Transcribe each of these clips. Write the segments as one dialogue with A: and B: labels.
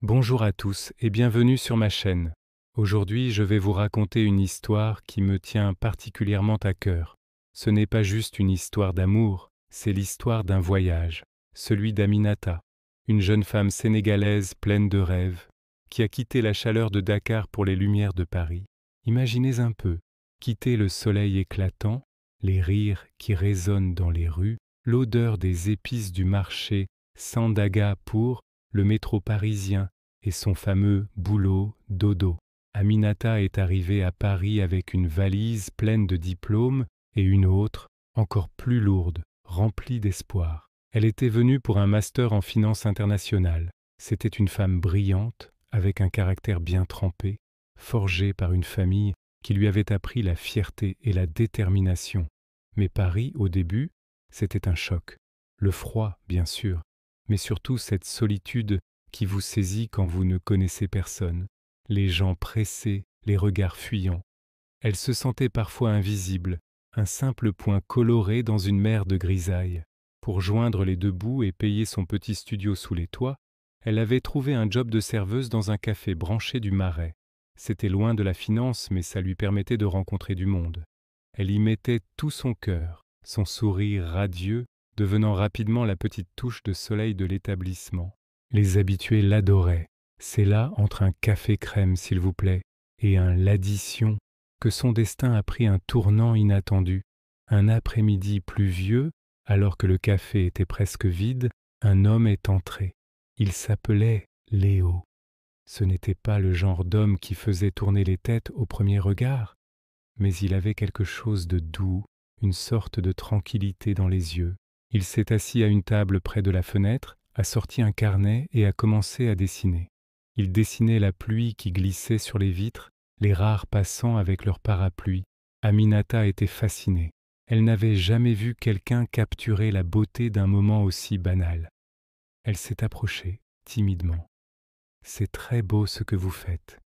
A: Bonjour à tous et bienvenue sur ma chaîne. Aujourd'hui, je vais vous raconter une histoire qui me tient particulièrement à cœur. Ce n'est pas juste une histoire d'amour, c'est l'histoire d'un voyage, celui d'Aminata, une jeune femme sénégalaise pleine de rêves, qui a quitté la chaleur de Dakar pour les lumières de Paris. Imaginez un peu, quitter le soleil éclatant, les rires qui résonnent dans les rues, l'odeur des épices du marché Sandaga pour le métro parisien et son fameux boulot dodo. Aminata est arrivée à Paris avec une valise pleine de diplômes et une autre, encore plus lourde, remplie d'espoir. Elle était venue pour un master en finance internationale. C'était une femme brillante, avec un caractère bien trempé, forgée par une famille qui lui avait appris la fierté et la détermination. Mais Paris, au début, c'était un choc. Le froid, bien sûr, mais surtout cette solitude qui vous saisit quand vous ne connaissez personne, les gens pressés, les regards fuyants. Elle se sentait parfois invisible, un simple point coloré dans une mer de grisaille. Pour joindre les deux bouts et payer son petit studio sous les toits, elle avait trouvé un job de serveuse dans un café branché du Marais. C'était loin de la finance, mais ça lui permettait de rencontrer du monde. Elle y mettait tout son cœur, son sourire radieux, devenant rapidement la petite touche de soleil de l'établissement. Les habitués l'adoraient. C'est là, entre un café crème, s'il vous plaît, et un l'addition, que son destin a pris un tournant inattendu. Un après-midi pluvieux, alors que le café était presque vide, un homme est entré. Il s'appelait Léo. Ce n'était pas le genre d'homme qui faisait tourner les têtes au premier regard, mais il avait quelque chose de doux, une sorte de tranquillité dans les yeux. Il s'est assis à une table près de la fenêtre, a sorti un carnet et a commencé à dessiner. Il dessinait la pluie qui glissait sur les vitres, les rares passants avec leurs parapluies. Aminata était fascinée. Elle n'avait jamais vu quelqu'un capturer la beauté d'un moment aussi banal. Elle s'est approchée, timidement. « C'est très beau ce que vous faites. »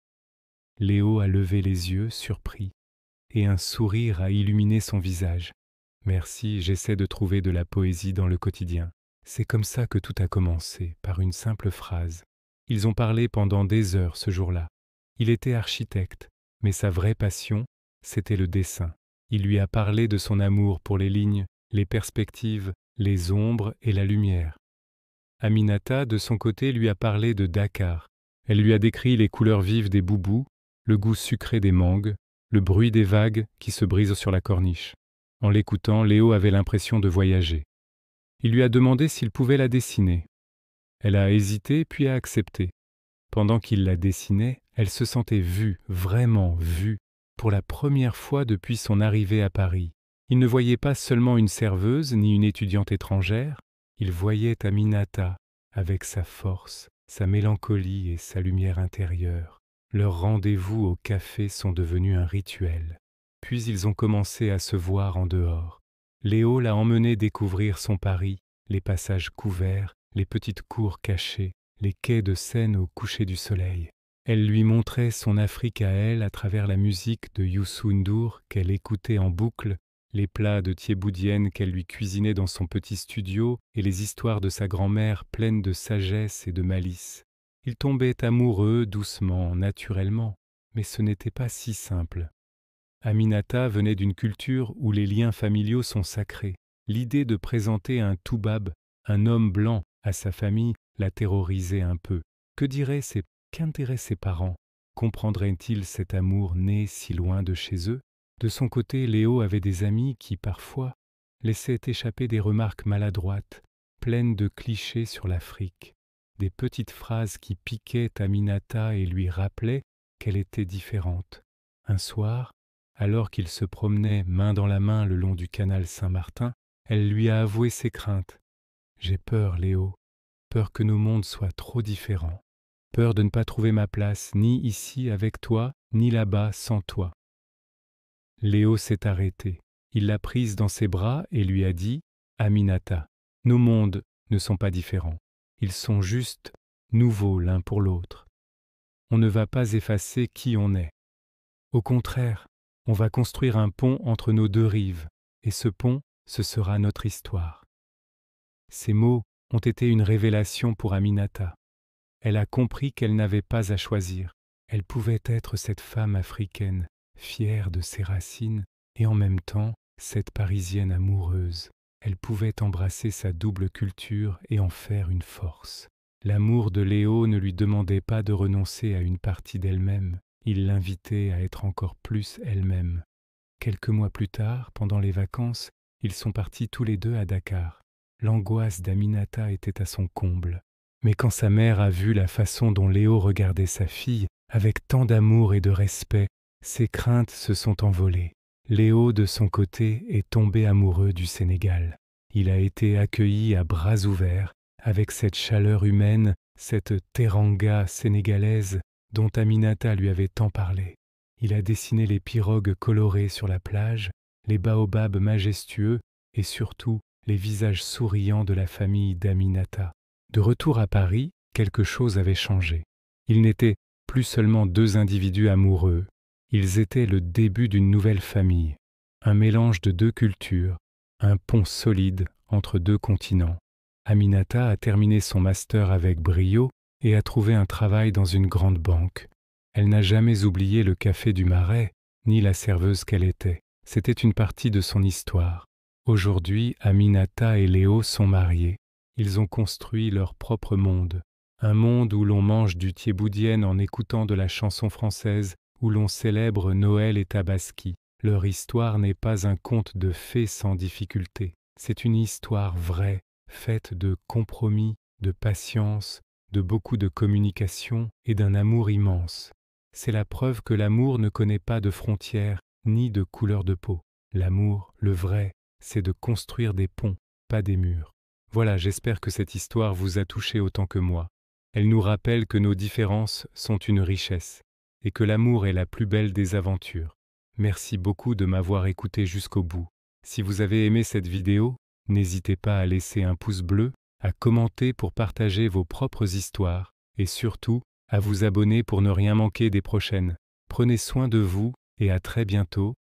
A: Léo a levé les yeux, surpris, et un sourire a illuminé son visage. « Merci, j'essaie de trouver de la poésie dans le quotidien. » C'est comme ça que tout a commencé, par une simple phrase. Ils ont parlé pendant des heures ce jour-là. Il était architecte, mais sa vraie passion, c'était le dessin. Il lui a parlé de son amour pour les lignes, les perspectives, les ombres et la lumière. Aminata, de son côté, lui a parlé de Dakar. Elle lui a décrit les couleurs vives des boubous, le goût sucré des mangues, le bruit des vagues qui se brisent sur la corniche. En l'écoutant, Léo avait l'impression de voyager. Il lui a demandé s'il pouvait la dessiner. Elle a hésité puis a accepté. Pendant qu'il la dessinait, elle se sentait vue, vraiment vue, pour la première fois depuis son arrivée à Paris. Il ne voyait pas seulement une serveuse ni une étudiante étrangère, il voyait Aminata, avec sa force, sa mélancolie et sa lumière intérieure. Leurs rendez-vous au café sont devenus un rituel. Puis ils ont commencé à se voir en dehors. Léo l'a emmené découvrir son Paris, les passages couverts, les petites cours cachées, les quais de Seine au coucher du soleil. Elle lui montrait son Afrique à elle à travers la musique de Youssou N'Dour qu'elle écoutait en boucle, les plats de thiéboudienne qu'elle lui cuisinait dans son petit studio et les histoires de sa grand-mère pleines de sagesse et de malice. Ils tombaient amoureux doucement, naturellement, mais ce n'était pas si simple. Aminata venait d'une culture où les liens familiaux sont sacrés. L'idée de présenter un toubab, un homme blanc, à sa famille la terrorisait un peu. Qu'intéressent ses parents? Comprendraient-ils cet amour né si loin de chez eux? De son côté, Léo avait des amis qui, parfois, laissaient échapper des remarques maladroites, pleines de clichés sur l'Afrique, des petites phrases qui piquaient Aminata et lui rappelaient qu'elle était différente. Un soir, alors qu'il se promenait main dans la main le long du canal Saint-Martin, elle lui a avoué ses craintes. « J'ai peur, Léo, peur que nos mondes soient trop différents, peur de ne pas trouver ma place ni ici avec toi, ni là-bas sans toi. » Léo s'est arrêté. Il l'a prise dans ses bras et lui a dit « Aminata, nos mondes ne sont pas différents. Ils sont juste nouveaux l'un pour l'autre. On ne va pas effacer qui on est. Au contraire, on va construire un pont entre nos deux rives, et ce pont, ce sera notre histoire. » Ces mots ont été une révélation pour Aminata. Elle a compris qu'elle n'avait pas à choisir. Elle pouvait être cette femme africaine, fière de ses racines, et en même temps, cette Parisienne amoureuse. Elle pouvait embrasser sa double culture et en faire une force. L'amour de Léo ne lui demandait pas de renoncer à une partie d'elle-même, il l'invitait à être encore plus elle-même. Quelques mois plus tard, pendant les vacances, ils sont partis tous les deux à Dakar. L'angoisse d'Aminata était à son comble. Mais quand sa mère a vu la façon dont Léo regardait sa fille, avec tant d'amour et de respect, ses craintes se sont envolées. Léo, de son côté, est tombé amoureux du Sénégal. Il a été accueilli à bras ouverts, avec cette chaleur humaine, cette teranga sénégalaise dont Aminata lui avait tant parlé. Il a dessiné les pirogues colorées sur la plage, les baobabs majestueux et surtout les visages souriants de la famille d'Aminata. De retour à Paris, quelque chose avait changé. Ils n'étaient plus seulement deux individus amoureux, ils étaient le début d'une nouvelle famille, un mélange de deux cultures, un pont solide entre deux continents. Aminata a terminé son master avec brio et a trouvé un travail dans une grande banque. Elle n'a jamais oublié le café du Marais, ni la serveuse qu'elle était. C'était une partie de son histoire. Aujourd'hui, Aminata et Léo sont mariés. Ils ont construit leur propre monde. Un monde où l'on mange du thieboudienne en écoutant de la chanson française, où l'on célèbre Noël et Tabaski. Leur histoire n'est pas un conte de fées sans difficulté. C'est une histoire vraie, faite de compromis, de patience, de beaucoup de communication et d'un amour immense. C'est la preuve que l'amour ne connaît pas de frontières ni de couleur de peau. L'amour, le vrai, c'est de construire des ponts, pas des murs. Voilà, j'espère que cette histoire vous a touché autant que moi. Elle nous rappelle que nos différences sont une richesse et que l'amour est la plus belle des aventures. Merci beaucoup de m'avoir écouté jusqu'au bout. Si vous avez aimé cette vidéo, n'hésitez pas à laisser un pouce bleu, à commenter pour partager vos propres histoires et surtout à vous abonner pour ne rien manquer des prochaines. Prenez soin de vous et à très bientôt